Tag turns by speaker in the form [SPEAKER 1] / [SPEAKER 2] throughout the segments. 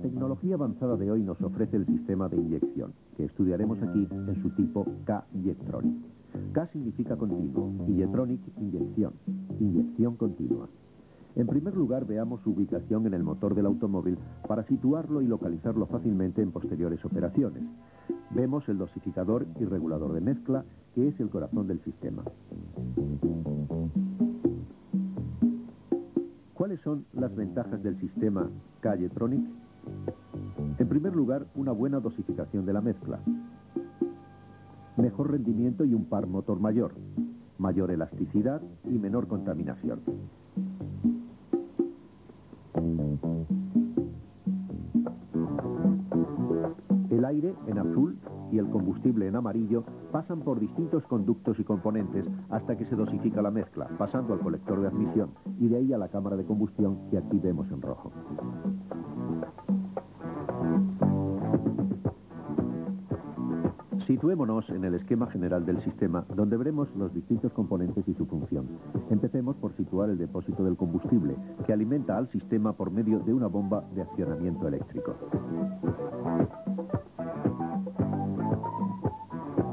[SPEAKER 1] tecnología avanzada de hoy nos ofrece el sistema de inyección, que estudiaremos aquí en su tipo K-Jetronic. K significa continuo y Jetronic, inyección, inyección continua. En primer lugar, veamos su ubicación en el motor del automóvil para situarlo y localizarlo fácilmente en posteriores operaciones. Vemos el dosificador y regulador de mezcla, que es el corazón del sistema. ¿Cuáles son las ventajas del sistema K-Jetronic? En primer lugar, una buena dosificación de la mezcla, mejor rendimiento y un par motor mayor, mayor elasticidad y menor contaminación. El aire, en azul, y el combustible, en amarillo, pasan por distintos conductos y componentes hasta que se dosifica la mezcla, pasando al colector de admisión y de ahí a la cámara de combustión, que aquí vemos en rojo. Situémonos en el esquema general del sistema, donde veremos los distintos componentes y su función. Empecemos por situar el depósito del combustible, que alimenta al sistema por medio de una bomba de accionamiento eléctrico.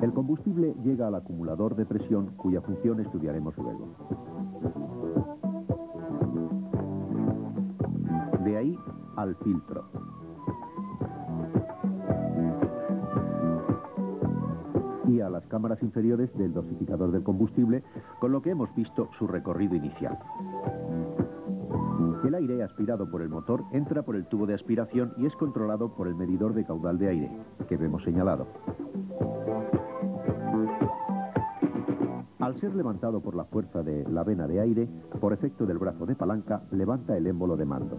[SPEAKER 1] El combustible llega al acumulador de presión, cuya función estudiaremos luego. De ahí al filtro. Y a las cámaras inferiores del dosificador del combustible, con lo que hemos visto su recorrido inicial. El aire aspirado por el motor entra por el tubo de aspiración y es controlado por el medidor de caudal de aire, que vemos señalado. Al ser levantado por la fuerza de la vena de aire, por efecto del brazo de palanca, levanta el émbolo de mando.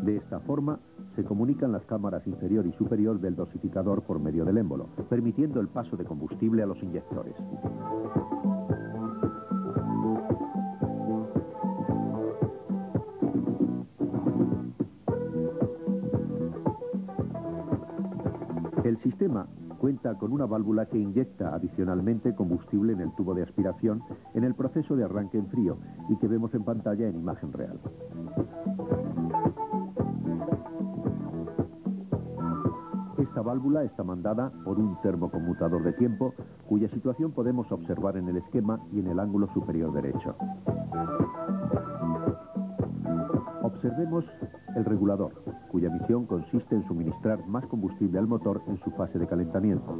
[SPEAKER 1] De esta forma, se comunican las cámaras inferior y superior del dosificador por medio del émbolo, permitiendo el paso de combustible a los inyectores. El sistema cuenta con una válvula que inyecta adicionalmente combustible en el tubo de aspiración en el proceso de arranque en frío y que vemos en pantalla en imagen real. Esta válvula está mandada por un termoconmutador de tiempo, cuya situación podemos observar en el esquema y en el ángulo superior derecho. Observemos el regulador, cuya misión consiste en suministrar más combustible al motor en su fase de calentamiento.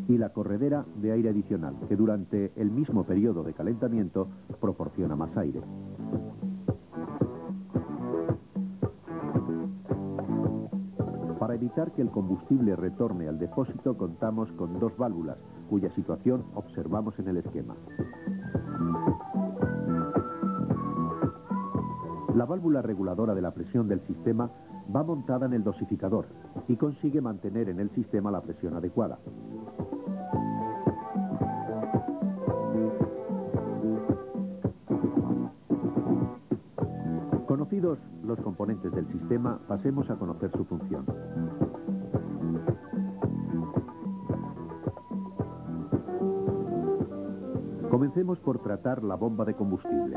[SPEAKER 1] Y la corredera de aire adicional, que durante el mismo periodo de calentamiento proporciona más aire. Para evitar que el combustible retorne al depósito, contamos con dos válvulas, cuya situación observamos en el esquema. La válvula reguladora de la presión del sistema va montada en el dosificador y consigue mantener en el sistema la presión adecuada. Conocidos los componentes del sistema, pasemos a conocer su función. Comencemos por tratar la bomba de combustible.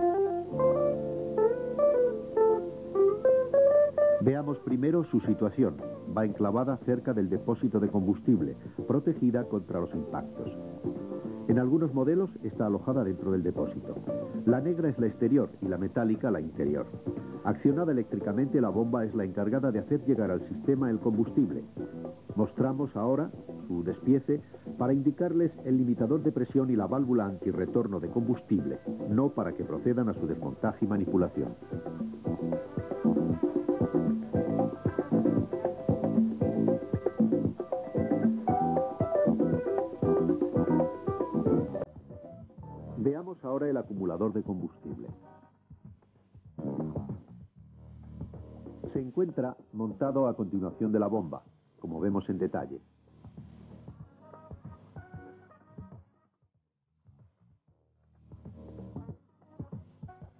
[SPEAKER 1] Veamos primero su situación. Va enclavada cerca del depósito de combustible, protegida contra los impactos. En algunos modelos está alojada dentro del depósito. La negra es la exterior y la metálica la interior. Accionada eléctricamente, la bomba es la encargada de hacer llegar al sistema el combustible. Mostramos ahora su despiece para indicarles el limitador de presión y la válvula antirretorno de combustible, no para que procedan a su desmontaje y manipulación. Veamos ahora el acumulador de combustible. Se encuentra montado a continuación de la bomba, como vemos en detalle.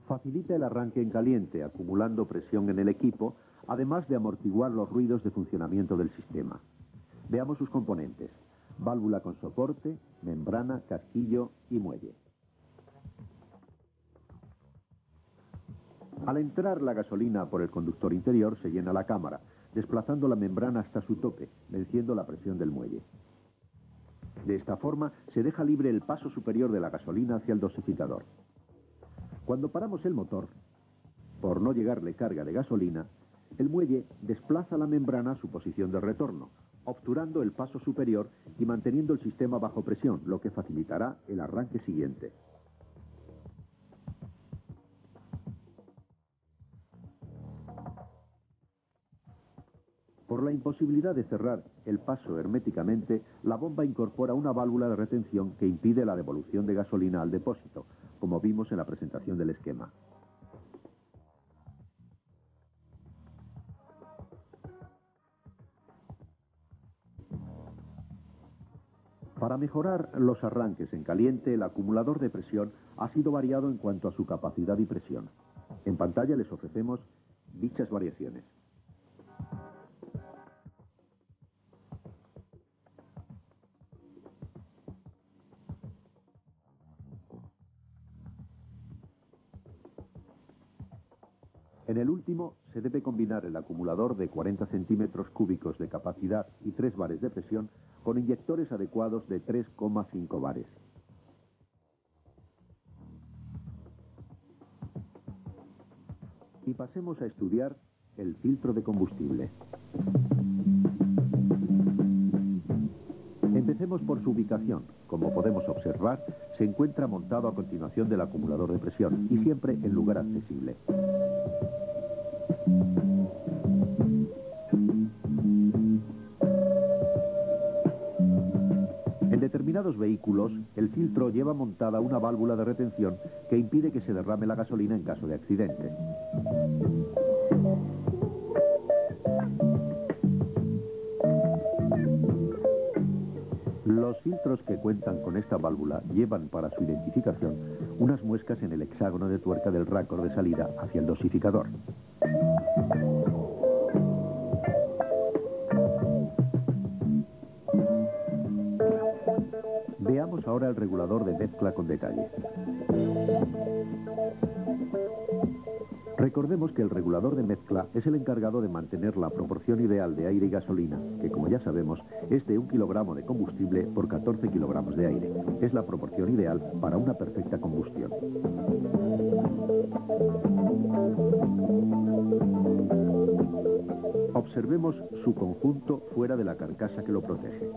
[SPEAKER 1] Facilita el arranque en caliente, acumulando presión en el equipo, además de amortiguar los ruidos de funcionamiento del sistema. Veamos sus componentes. válvula con soporte, membrana, casquillo y muelle. Al entrar la gasolina por el conductor interior se llena la cámara, desplazando la membrana hasta su tope, venciendo la presión del muelle. De esta forma se deja libre el paso superior de la gasolina hacia el dosificador. Cuando paramos el motor, por no llegarle carga de gasolina, el muelle desplaza la membrana a su posición de retorno, obturando el paso superior y manteniendo el sistema bajo presión, lo que facilitará el arranque siguiente. Por la imposibilidad de cerrar el paso herméticamente, la bomba incorpora una válvula de retención que impide la devolución de gasolina al depósito, como vimos en la presentación del esquema. Para mejorar los arranques en caliente, el acumulador de presión ha sido variado en cuanto a su capacidad y presión. En pantalla les ofrecemos dichas variaciones. En el último se debe combinar el acumulador de 40 centímetros cúbicos de capacidad y 3 bares de presión con inyectores adecuados de 3,5 bares. Y pasemos a estudiar el filtro de combustible. Empecemos por su ubicación. Como podemos observar, se encuentra montado a continuación del acumulador de presión y siempre en lugar accesible. En determinados vehículos, el filtro lleva montada una válvula de retención que impide que se derrame la gasolina en caso de accidente. Los filtros que cuentan con esta válvula llevan para su identificación unas muescas en el hexágono de tuerca del récord de salida hacia el dosificador. Veamos ahora el regulador de mezcla con detalle. Recordemos que el regulador de mezcla es el encargado de mantener la proporción ideal de aire y gasolina, que como ya sabemos es de 1 kilogramo de combustible por 14 kilogramos de aire. Es la proporción ideal para una perfecta combustión. Observemos su conjunto fuera de la carcasa que lo protege.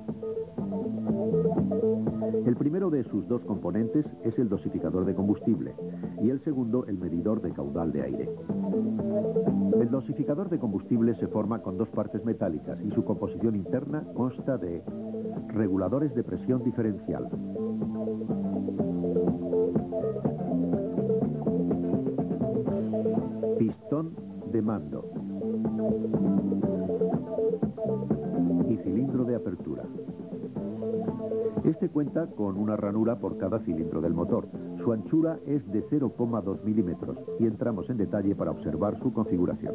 [SPEAKER 1] El primero de sus dos componentes es el dosificador de combustible y el segundo el medidor de caudal de aire. El dosificador de combustible se forma con dos partes metálicas y su composición interna consta de reguladores de presión diferencial, pistón de mando y cilindro de apertura. Este cuenta con una ranura por cada cilindro del motor. Su anchura es de 0,2 milímetros y entramos en detalle para observar su configuración.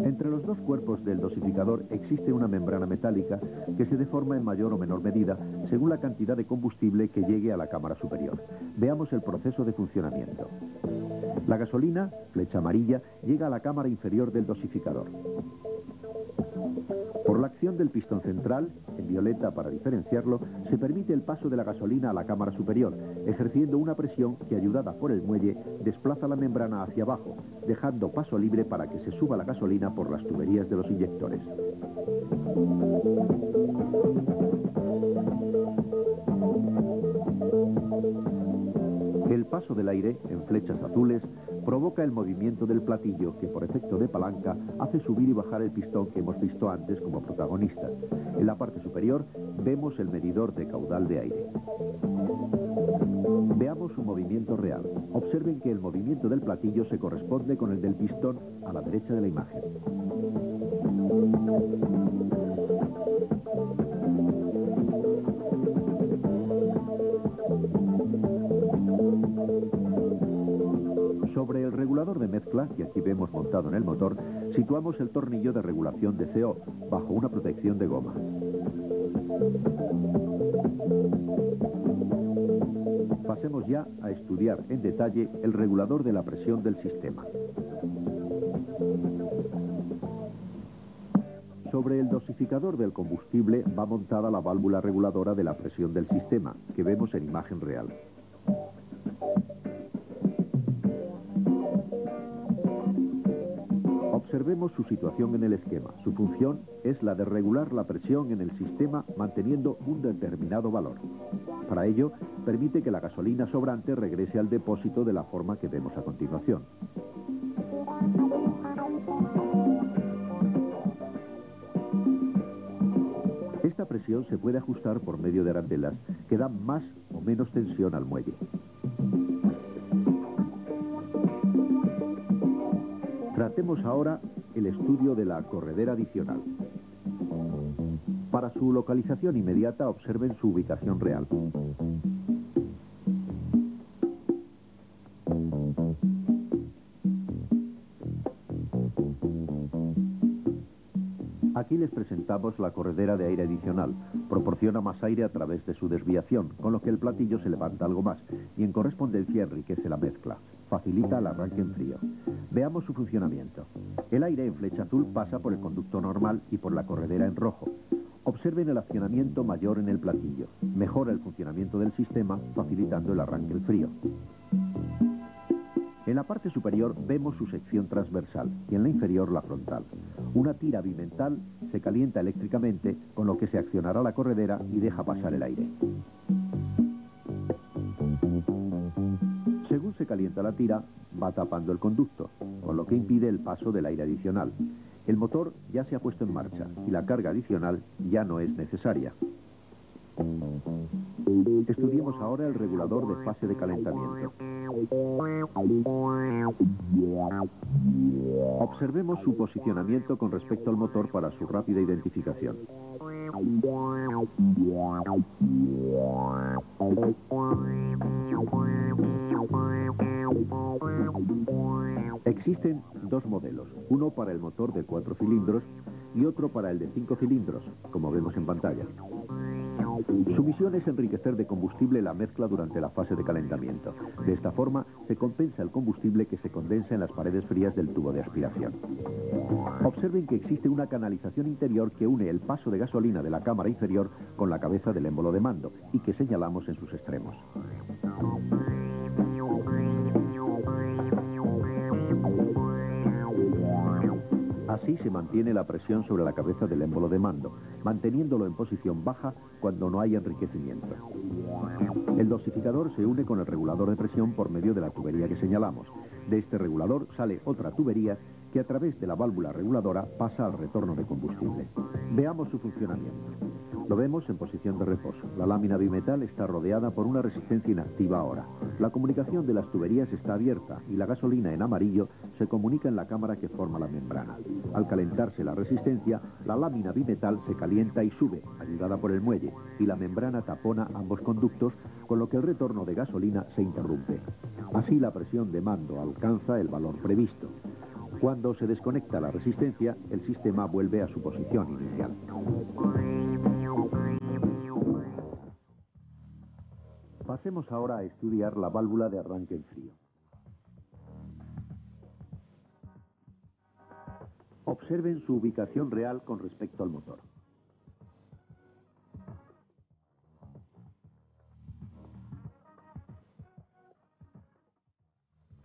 [SPEAKER 1] Entre los dos cuerpos del dosificador existe una membrana metálica que se deforma en mayor o menor medida según la cantidad de combustible que llegue a la cámara superior. Veamos el proceso de funcionamiento. La gasolina, flecha amarilla, llega a la cámara inferior del dosificador. Por la acción del pistón central, en violeta para diferenciarlo, se permite el paso de la gasolina a la cámara superior, ejerciendo una presión que, ayudada por el muelle, desplaza la membrana hacia abajo, dejando paso libre para que se suba la gasolina por las tuberías de los inyectores. El paso del aire, en flechas azules, provoca el movimiento del platillo que, por efecto de palanca, hace subir y bajar el pistón que hemos visto antes como protagonista. En la parte superior vemos el medidor de caudal de aire. Veamos su movimiento real. Observen que el movimiento del platillo se corresponde con el del pistón a la derecha de la imagen. Sobre el regulador de mezcla, que aquí vemos montado en el motor, situamos el tornillo de regulación de CO, bajo una protección de goma. Pasemos ya a estudiar en detalle el regulador de la presión del sistema. Sobre el dosificador del combustible va montada la válvula reguladora de la presión del sistema, que vemos en imagen real. Observemos su situación en el esquema. Su función es la de regular la presión en el sistema manteniendo un determinado valor. Para ello, permite que la gasolina sobrante regrese al depósito de la forma que vemos a continuación. Esta presión se puede ajustar por medio de arandelas que dan más o menos tensión al muelle. Tratemos ahora el estudio de la corredera adicional. Para su localización inmediata, observen su ubicación real. Aquí les presentamos la corredera de aire adicional. Proporciona más aire a través de su desviación, con lo que el platillo se levanta algo más y en correspondencia enriquece la mezcla. Facilita el arranque en frío. Veamos su funcionamiento. El aire en flecha azul pasa por el conducto normal y por la corredera en rojo. Observen el accionamiento mayor en el platillo. Mejora el funcionamiento del sistema, facilitando el arranque en frío. En la parte superior vemos su sección transversal y en la inferior la frontal. Una tira bimental se calienta eléctricamente, con lo que se accionará la corredera y deja pasar el aire. Según se calienta la tira, va tapando el conducto, con lo que impide el paso del aire adicional. El motor ya se ha puesto en marcha y la carga adicional ya no es necesaria. Estudiemos ahora el regulador de fase de calentamiento. Observemos su posicionamiento con respecto al motor para su rápida identificación. Existen dos modelos, uno para el motor de 4 cilindros y otro para el de 5 cilindros, como vemos en pantalla. Su misión es enriquecer de combustible la mezcla durante la fase de calentamiento. De esta forma, se compensa el combustible que se condensa en las paredes frías del tubo de aspiración. Observen que existe una canalización interior que une el paso de gasolina de la cámara inferior con la cabeza del émbolo de mando y que señalamos en sus extremos. Así se mantiene la presión sobre la cabeza del émbolo de mando, manteniéndolo en posición baja cuando no hay enriquecimiento. El dosificador se une con el regulador de presión por medio de la tubería que señalamos. De este regulador sale otra tubería que a través de la válvula reguladora pasa al retorno de combustible. Veamos su funcionamiento. Lo vemos en posición de reposo. La lámina bimetal está rodeada por una resistencia inactiva ahora. La comunicación de las tuberías está abierta y la gasolina en amarillo se comunica en la cámara que forma la membrana. Al calentarse la resistencia, la lámina bimetal se calienta y sube, ayudada por el muelle, y la membrana tapona ambos conductos, con lo que el retorno de gasolina se interrumpe. Así la presión de mando alcanza el valor previsto. Cuando se desconecta la resistencia, el sistema vuelve a su posición inicial. Pasemos ahora a estudiar la válvula de arranque en frío. Observen su ubicación real con respecto al motor.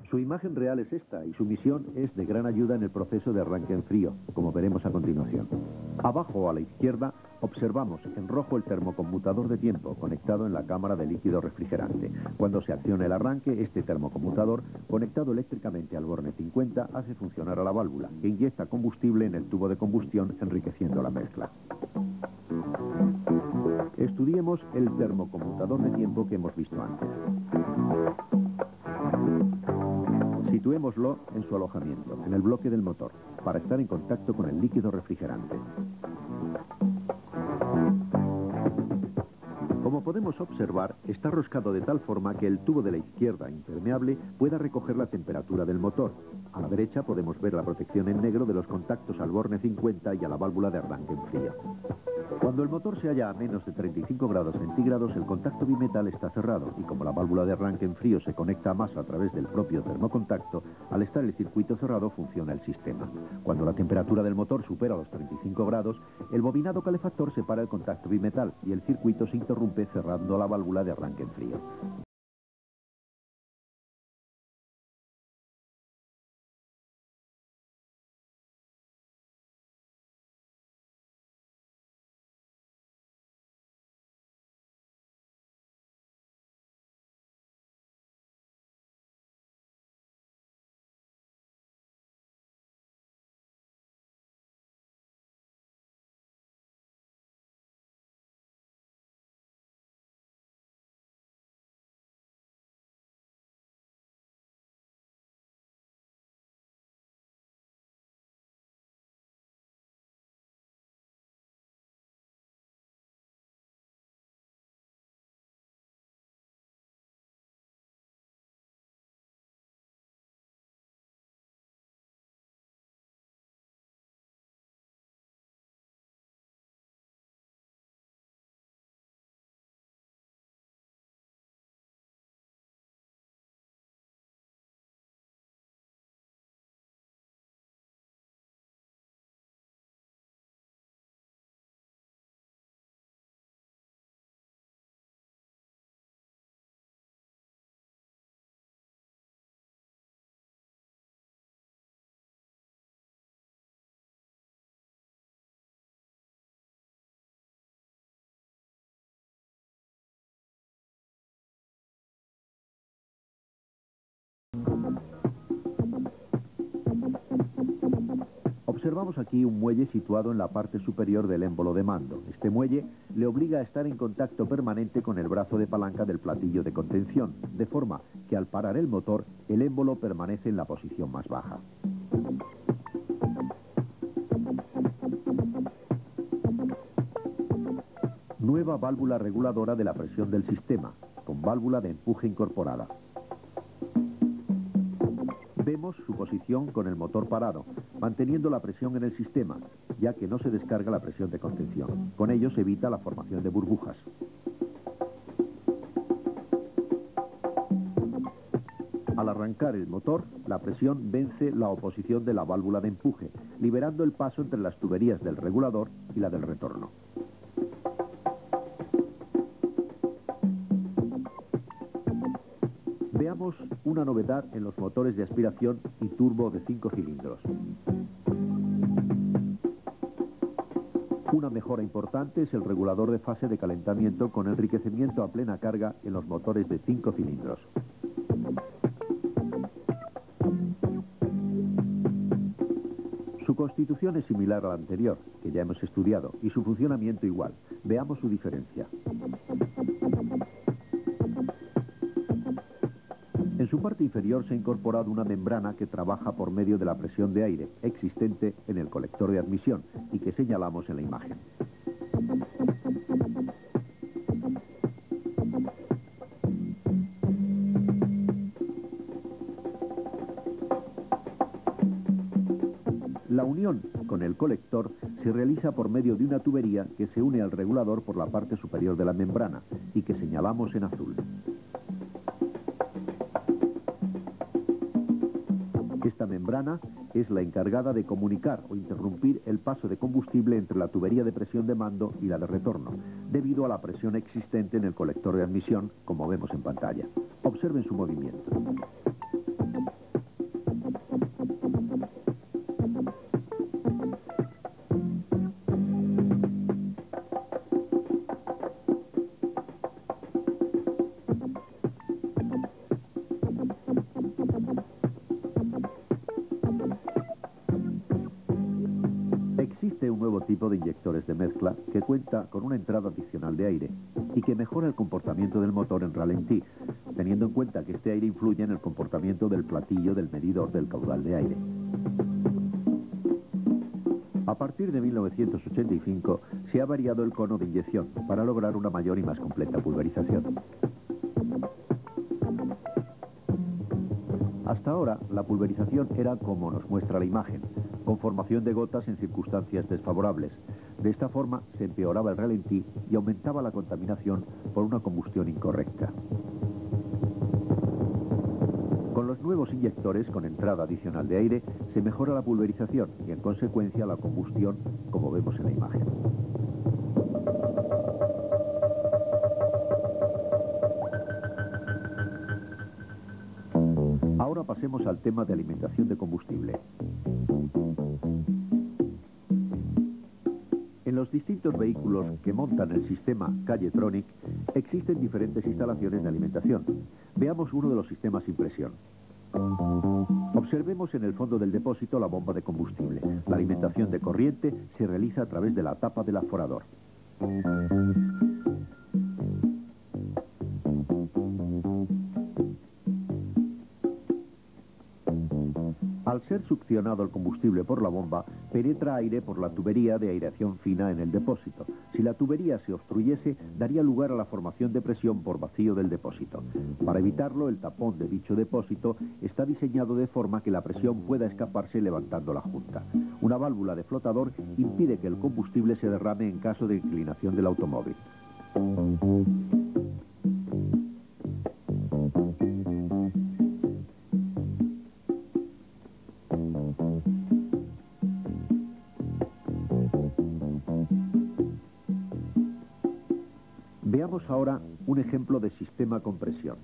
[SPEAKER 1] Su imagen real es esta y su misión es de gran ayuda en el proceso de arranque en frío, como veremos a continuación. Abajo a la izquierda observamos en rojo el termoconmutador de tiempo conectado en la cámara de líquido refrigerante. Cuando se acciona el arranque, este termoconmutador, conectado eléctricamente al borne 50, hace funcionar a la válvula, que inyecta combustible en el tubo de combustión, enriqueciendo la mezcla. Estudiemos el termoconmutador de tiempo que hemos visto antes. Situémoslo en su alojamiento, en el bloque del motor, para estar en contacto con el líquido refrigerante. Como podemos observar, está roscado de tal forma que el tubo de la izquierda, impermeable, pueda recoger la temperatura del motor. A la derecha podemos ver la protección en negro de los contactos al borne 50 y a la válvula de arranque en frío. Cuando el motor se halla a menos de 35 grados centígrados, el contacto bimetal está cerrado y como la válvula de arranque en frío se conecta más a través del propio termocontacto, al estar el circuito cerrado funciona el sistema. Cuando la temperatura del motor supera los 35 grados, el bobinado calefactor separa el contacto bimetal y el circuito se interrumpe cerrando la válvula de arranque en frío. Observamos aquí un muelle situado en la parte superior del émbolo de mando. Este muelle le obliga a estar en contacto permanente con el brazo de palanca del platillo de contención, de forma que al parar el motor, el émbolo permanece en la posición más baja. Nueva válvula reguladora de la presión del sistema, con válvula de empuje incorporada. Vemos su posición con el motor parado, manteniendo la presión en el sistema, ya que no se descarga la presión de contención. Con ello se evita la formación de burbujas. Al arrancar el motor, la presión vence la oposición de la válvula de empuje, liberando el paso entre las tuberías del regulador y la del retorno. Veamos una novedad en los motores de aspiración y turbo de 5 cilindros. Una mejora importante es el regulador de fase de calentamiento con enriquecimiento a plena carga en los motores de 5 cilindros. Su constitución es similar a la anterior, que ya hemos estudiado, y su funcionamiento igual. Veamos su diferencia. En su parte inferior se ha incorporado una membrana que trabaja por medio de la presión de aire existente en el colector de admisión y que señalamos en la imagen. La unión con el colector se realiza por medio de una tubería que se une al regulador por la parte superior de la membrana y que señalamos en azul. Esta membrana es la encargada de comunicar o interrumpir el paso de combustible entre la tubería de presión de mando y la de retorno, debido a la presión existente en el colector de admisión, como vemos en pantalla. Observen su movimiento. Existe un nuevo tipo de inyectores de mezcla que cuenta con una entrada adicional de aire y que mejora el comportamiento del motor en ralentí, teniendo en cuenta que este aire influye en el comportamiento del platillo del medidor del caudal de aire. A partir de 1985 se ha variado el cono de inyección para lograr una mayor y más completa pulverización. Hasta ahora, la pulverización era como nos muestra la imagen, con formación de gotas en circunstancias desfavorables. De esta forma se empeoraba el ralentí y aumentaba la contaminación por una combustión incorrecta. Con los nuevos inyectores con entrada adicional de aire se mejora la pulverización y en consecuencia la combustión, como vemos en la imagen. Ahora pasemos al tema de alimentación de combustible. En los distintos vehículos que montan el sistema Calletronic existen diferentes instalaciones de alimentación. Veamos uno de los sistemas sin presión. Observemos en el fondo del depósito la bomba de combustible. La alimentación de corriente se realiza a través de la tapa del aforador. Al ser succionado el combustible por la bomba, penetra aire por la tubería de aireación fina en el depósito. Si la tubería se obstruyese, daría lugar a la formación de presión por vacío del depósito. Para evitarlo, el tapón de dicho depósito está diseñado de forma que la presión pueda escaparse levantando la junta. Una válvula de flotador impide que el combustible se derrame en caso de inclinación del automóvil. Veamos ahora un ejemplo de sistema con presión.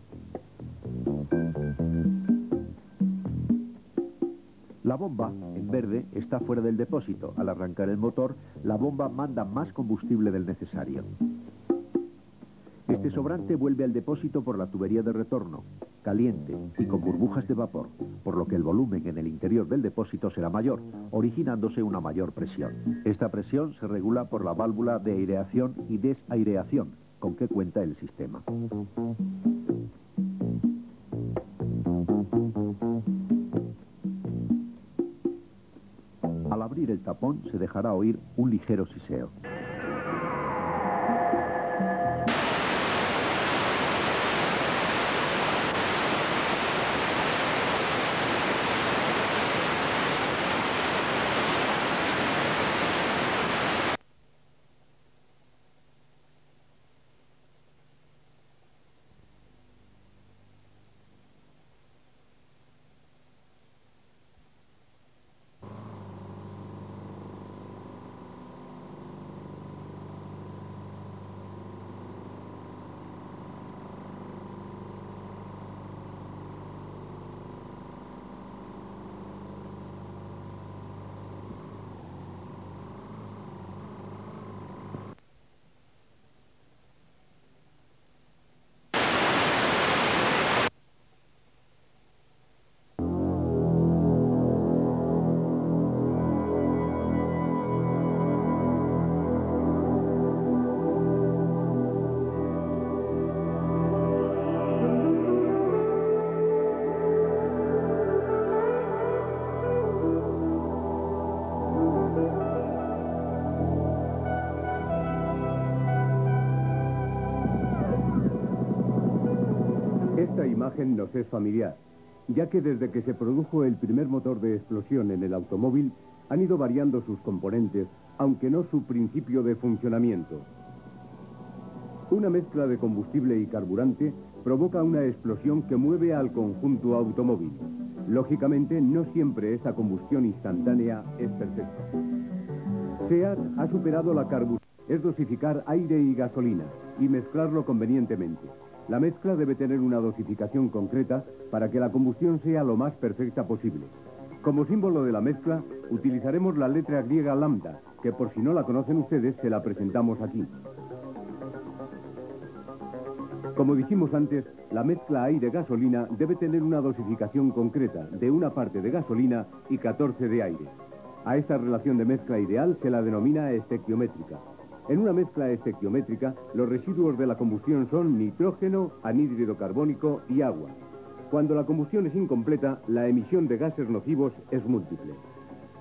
[SPEAKER 1] La bomba, en verde, está fuera del depósito. Al arrancar el motor, la bomba manda más combustible del necesario. Este sobrante vuelve al depósito por la tubería de retorno, caliente y con burbujas de vapor, por lo que el volumen en el interior del depósito será mayor, originándose una mayor presión. Esta presión se regula por la válvula de aireación y desaireación, con que cuenta el sistema. Al abrir el tapón se dejará oír un ligero siseo.
[SPEAKER 2] Esta imagen nos es familiar, ya que desde que se produjo el primer motor de explosión en el automóvil, han ido variando sus componentes, aunque no su principio de funcionamiento. Una mezcla de combustible y carburante provoca una explosión que mueve al conjunto automóvil. Lógicamente, no siempre esa combustión instantánea es perfecta. SEAT ha superado la carburación, es dosificar aire y gasolina y mezclarlo convenientemente. La mezcla debe tener una dosificación concreta para que la combustión sea lo más perfecta posible. Como símbolo de la mezcla, utilizaremos la letra griega lambda, que por si no la conocen ustedes, se la presentamos aquí. Como dijimos antes, la mezcla aire-gasolina debe tener una dosificación concreta de una parte de gasolina y 14 de aire. A esta relación de mezcla ideal se la denomina estequiométrica. En una mezcla estequiométrica, los residuos de la combustión son nitrógeno, anhídrido carbónico y agua. Cuando la combustión es incompleta, la emisión de gases nocivos es múltiple.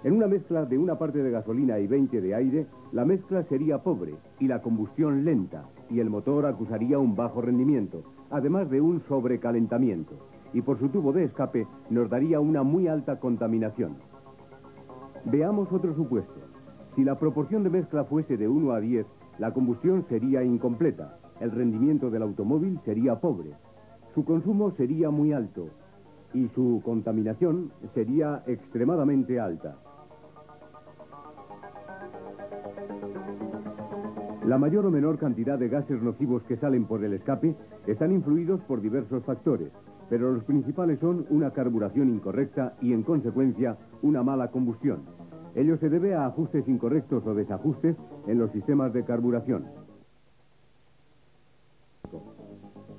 [SPEAKER 2] En una mezcla de una parte de gasolina y 20 de aire, la mezcla sería pobre y la combustión lenta, y el motor acusaría un bajo rendimiento, además de un sobrecalentamiento, y por su tubo de escape nos daría una muy alta contaminación. Veamos otro supuesto. Si la proporción de mezcla fuese de 1 a 10, la combustión sería incompleta, el rendimiento del automóvil sería pobre, su consumo sería muy alto y su contaminación sería extremadamente alta. La mayor o menor cantidad de gases nocivos que salen por el escape están influidos por diversos factores, pero los principales son una carburación incorrecta y, en consecuencia, una mala combustión. Ello se debe a ajustes incorrectos o desajustes en los sistemas de carburación.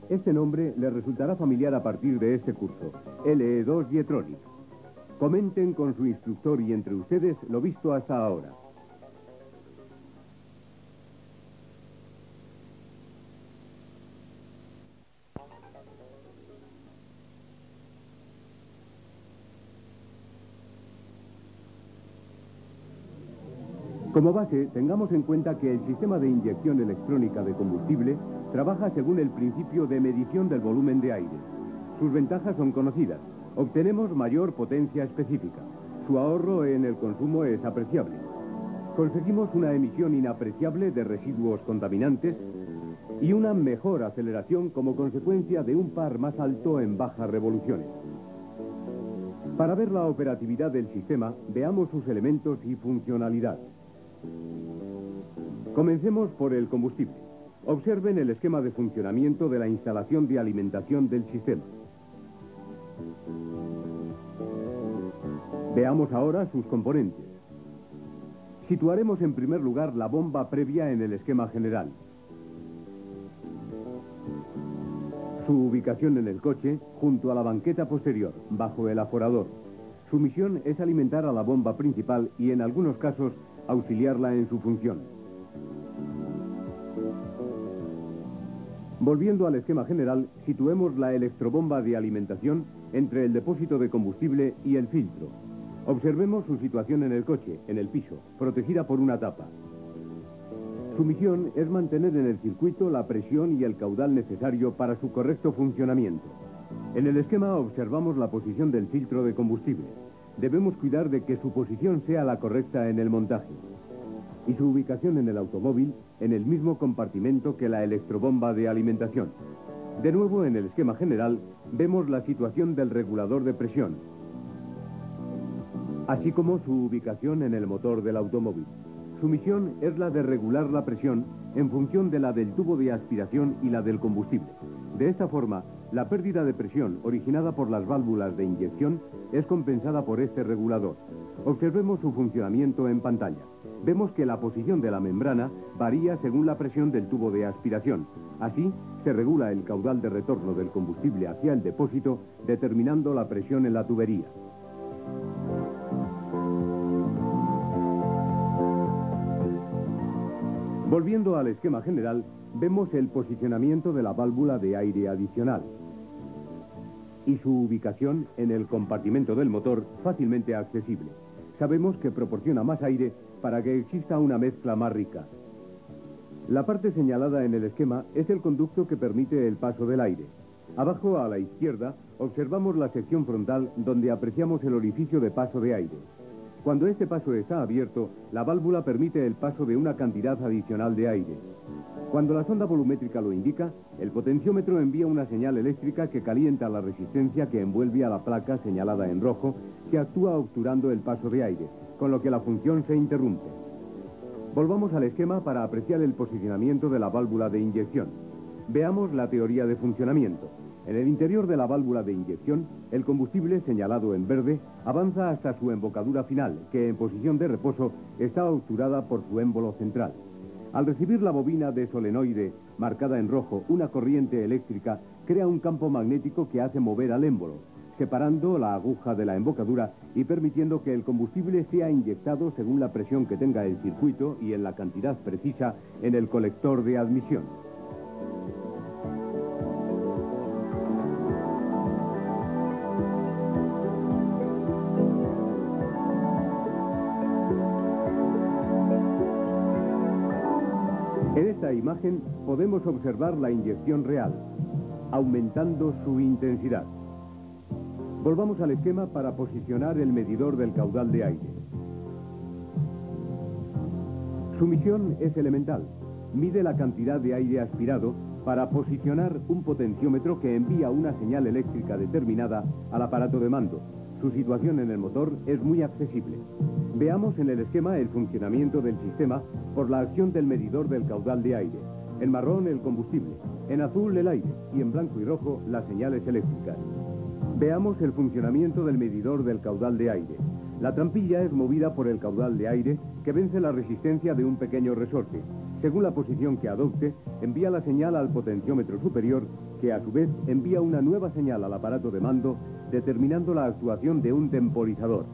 [SPEAKER 2] Este nombre les resultará familiar a partir de este curso, LE2 Jetronic. Comenten con su instructor y entre ustedes lo visto hasta ahora. Como base, tengamos en cuenta que el sistema de inyección electrónica de combustible trabaja según el principio de medición del volumen de aire. Sus ventajas son conocidas. Obtenemos mayor potencia específica. Su ahorro en el consumo es apreciable. Conseguimos una emisión inapreciable de residuos contaminantes y una mejor aceleración como consecuencia de un par más alto en bajas revoluciones. Para ver la operatividad del sistema, veamos sus elementos y funcionalidad. Comencemos por el combustible. Observen el esquema de funcionamiento de la instalación de alimentación del sistema. Veamos ahora sus componentes. Situaremos en primer lugar la bomba previa en el esquema general. Su ubicación en el coche, junto a la banqueta posterior, bajo el aforador. Su misión es alimentar a la bomba principal y, en algunos casos, auxiliarla en su función. Volviendo al esquema general, situemos la electrobomba de alimentación entre el depósito de combustible y el filtro. Observemos su situación en el coche, en el piso, protegida por una tapa. Su misión es mantener en el circuito la presión y el caudal necesario para su correcto funcionamiento. En el esquema observamos la posición del filtro de combustible. Debemos cuidar de que su posición sea la correcta en el montaje. Y su ubicación en el automóvil, en el mismo compartimento que la electrobomba de alimentación. De nuevo, en el esquema general, vemos la situación del regulador de presión, así como su ubicación en el motor del automóvil. Su misión es la de regular la presión en función de la del tubo de aspiración y la del combustible. De esta forma, la pérdida de presión originada por las válvulas de inyección es compensada por este regulador. Observemos su funcionamiento en pantalla. Vemos que la posición de la membrana varía según la presión del tubo de aspiración. Así, se regula el caudal de retorno del combustible hacia el depósito, determinando la presión en la tubería. Volviendo al esquema general, vemos el posicionamiento de la válvula de aire adicional y su ubicación en el compartimento del motor, fácilmente accesible. Sabemos que proporciona más aire para que exista una mezcla más rica. La parte señalada en el esquema es el conducto que permite el paso del aire. Abajo a la izquierda observamos la sección frontal donde apreciamos el orificio de paso de aire. Cuando este paso está abierto, la válvula permite el paso de una cantidad adicional de aire. Cuando la sonda volumétrica lo indica, el potenciómetro envía una señal eléctrica que calienta la resistencia que envuelve a la placa señalada en rojo, que actúa obturando el paso de aire, con lo que la función se interrumpe. Volvamos al esquema para apreciar el posicionamiento de la válvula de inyección. Veamos la teoría de funcionamiento. En el interior de la válvula de inyección, el combustible, señalado en verde, avanza hasta su embocadura final, que en posición de reposo está obturada por su émbolo central. Al recibir la bobina de solenoide, marcada en rojo, una corriente eléctrica crea un campo magnético que hace mover al émbolo, separando la aguja de la embocadura y permitiendo que el combustible sea inyectado según la presión que tenga el circuito y en la cantidad precisa en el colector de admisión. esta imagen podemos observar la inyección real, aumentando su intensidad. Volvamos al esquema para posicionar el medidor del caudal de aire. Su misión es elemental. Mide la cantidad de aire aspirado para posicionar un potenciómetro que envía una señal eléctrica determinada al aparato de mando. Su situación en el motor es muy accesible. Veamos en el esquema el funcionamiento del sistema por la acción del medidor del caudal de aire. En marrón el combustible, en azul el aire y en blanco y rojo las señales eléctricas. Veamos el funcionamiento del medidor del caudal de aire. La trampilla es movida por el caudal de aire que vence la resistencia de un pequeño resorte. Según la posición que adopte, envía la señal al potenciómetro superior, que a su vez envía una nueva señal al aparato de mando, determinando la actuación de un temporizador.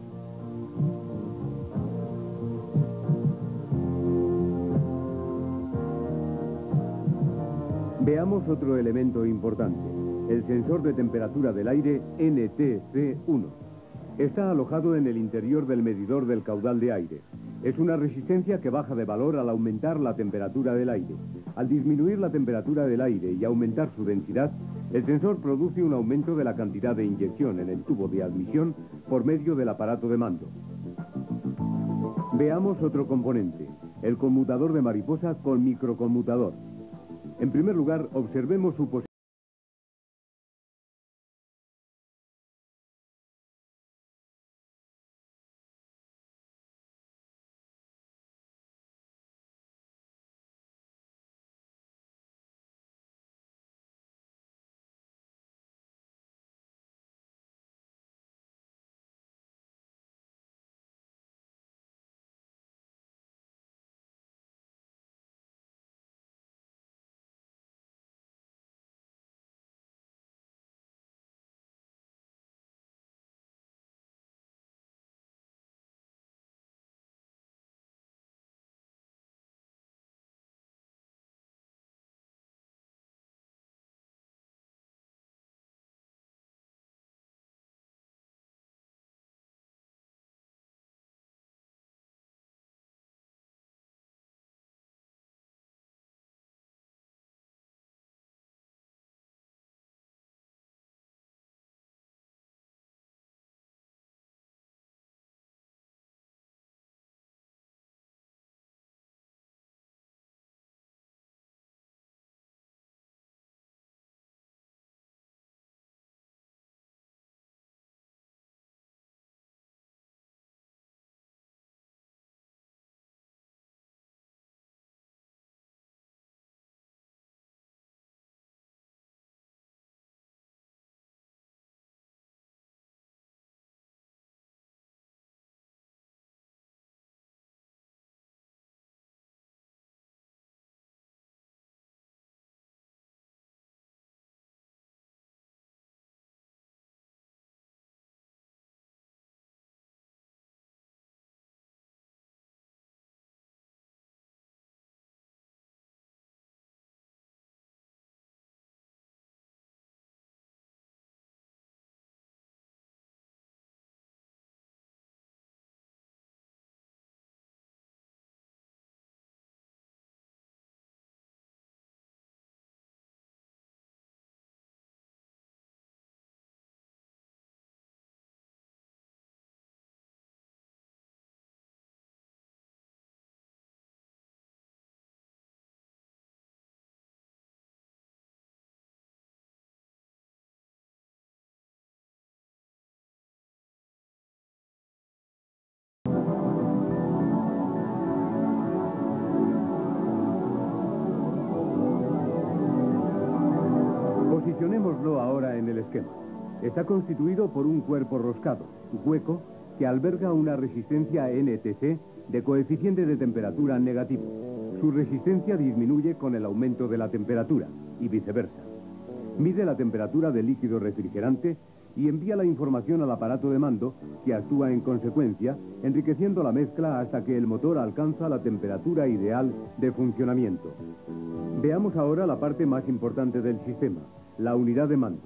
[SPEAKER 2] Veamos otro elemento importante, el sensor de temperatura del aire NTC1. Está alojado en el interior del medidor del caudal de aire. Es una resistencia que baja de valor al aumentar la temperatura del aire. Al disminuir la temperatura del aire y aumentar su densidad, el sensor produce un aumento de la cantidad de inyección en el tubo de admisión por medio del aparato de mando. Veamos otro componente, el conmutador de mariposa con microconmutador. En primer lugar, observemos su posición. Posicionémoslo ahora en el esquema. Está constituido por un cuerpo roscado, hueco, que alberga una resistencia NTC de coeficiente de temperatura negativo. Su resistencia disminuye con el aumento de la temperatura y viceversa. Mide la temperatura del líquido refrigerante y envía la información al aparato de mando, que actúa en consecuencia, enriqueciendo la mezcla hasta que el motor alcanza la temperatura ideal de funcionamiento. Veamos ahora la parte más importante del sistema, la unidad de mando.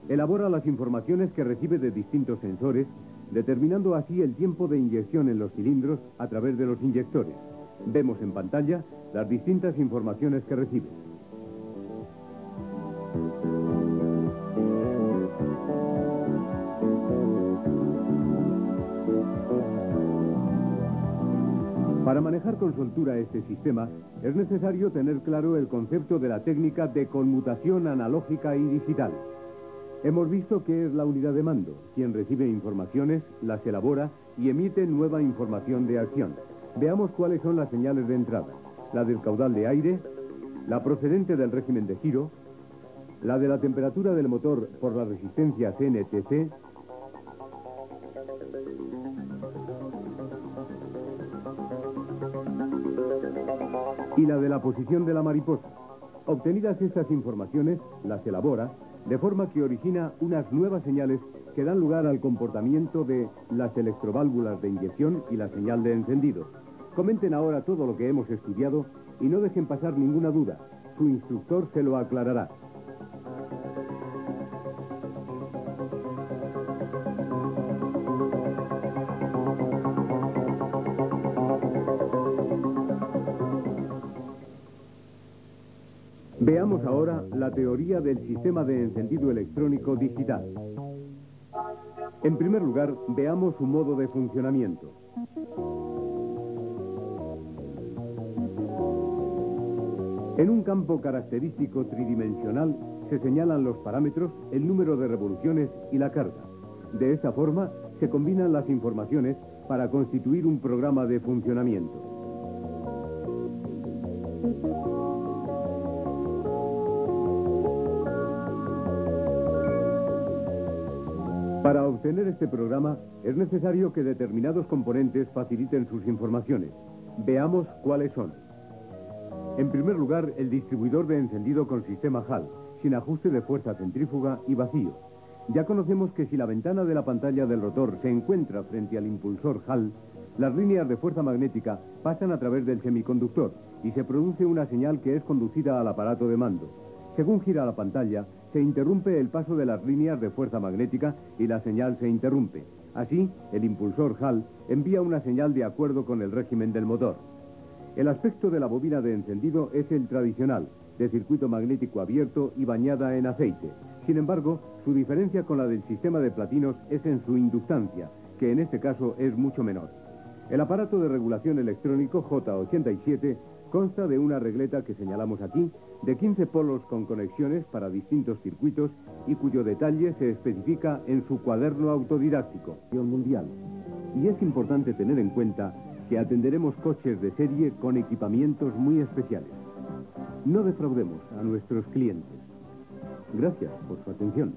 [SPEAKER 2] Elabora las informaciones que recibe de distintos sensores, determinando así el tiempo de inyección en los cilindros a través de los inyectores. Vemos en pantalla las distintas informaciones que recibe. Para manejar con soltura este sistema, es necesario tener claro el concepto de la técnica de conmutación analógica y digital. Hemos visto que es la unidad de mando, quien recibe informaciones, las elabora y emite nueva información de acción. Veamos cuáles son las señales de entrada. La del caudal de aire, la procedente del régimen de giro, la de la temperatura del motor por las resistencias NTC, y la de la posición de la mariposa. Obtenidas estas informaciones, las elabora, de forma que origina unas nuevas señales que dan lugar al comportamiento de las electroválvulas de inyección y la señal de encendido. Comenten ahora todo lo que hemos estudiado y no dejen pasar ninguna duda. Su instructor se lo aclarará. Veamos ahora la teoría del sistema de encendido electrónico digital. En primer lugar, veamos su modo de funcionamiento. En un campo característico tridimensional se señalan los parámetros, el número de revoluciones y la carga. De esta forma se combinan las informaciones para constituir un programa de funcionamiento. Para obtener este programa es necesario que determinados componentes faciliten sus informaciones. Veamos cuáles son. En primer lugar, el distribuidor de encendido con sistema Hall, sin ajuste de fuerza centrífuga y vacío. Ya conocemos que si la ventana de la pantalla del rotor se encuentra frente al impulsor Hall, las líneas de fuerza magnética pasan a través del semiconductor y se produce una señal que es conducida al aparato de mando. Según gira la pantalla, se interrumpe el paso de las líneas de fuerza magnética y la señal se interrumpe. Así, el impulsor Hall envía una señal de acuerdo con el régimen del motor. El aspecto de la bobina de encendido es el tradicional, de circuito magnético abierto y bañada en aceite. Sin embargo, su diferencia con la del sistema de platinos es en su inductancia, que en este caso es mucho menor. El aparato de regulación electrónico J87 consta de una regleta que señalamos aquí, de 15 polos con conexiones para distintos circuitos y cuyo detalle se especifica en su cuaderno autodidáctico mundial. Y es importante tener en cuenta que atenderemos coches de serie con equipamientos muy especiales. No defraudemos a nuestros clientes. Gracias por su atención.